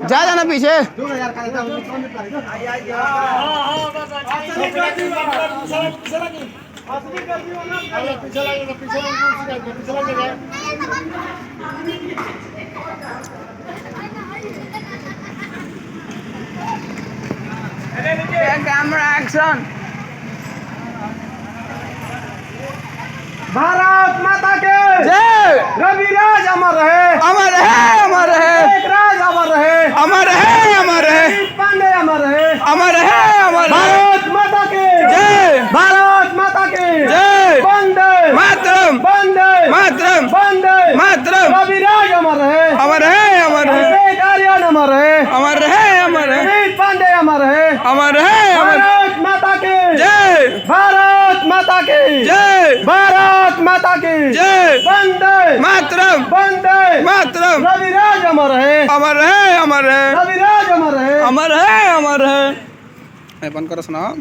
जा जाना पीछे। Camera action. भारत माता के जय। रविराज अमर रहे, अमर है, अमर है, एक राज अमर रहे, अमर है, अमर है, वीर पांडे अमर रहे, अमर है, अमर है। भारत माता के जय। भारत माता के जय। वंदे मातरम, वंदे मातरम, वंदे मातरम। रविराज अमर रहे, अमर है, अमर है, एक आर्यन अमर रहे, अमर है, अमर है, वीर पांडे अमर रहे, अमर है, अमर है। भारत माता के जय। भारत माता के जय। भारत माता के जय। वंदे मातरम, वंदे मातरम। रविराज अमर है, अमर है, अमर है, रविराज अमर है। अमर है, अमर है। बंद करो सुनाओ।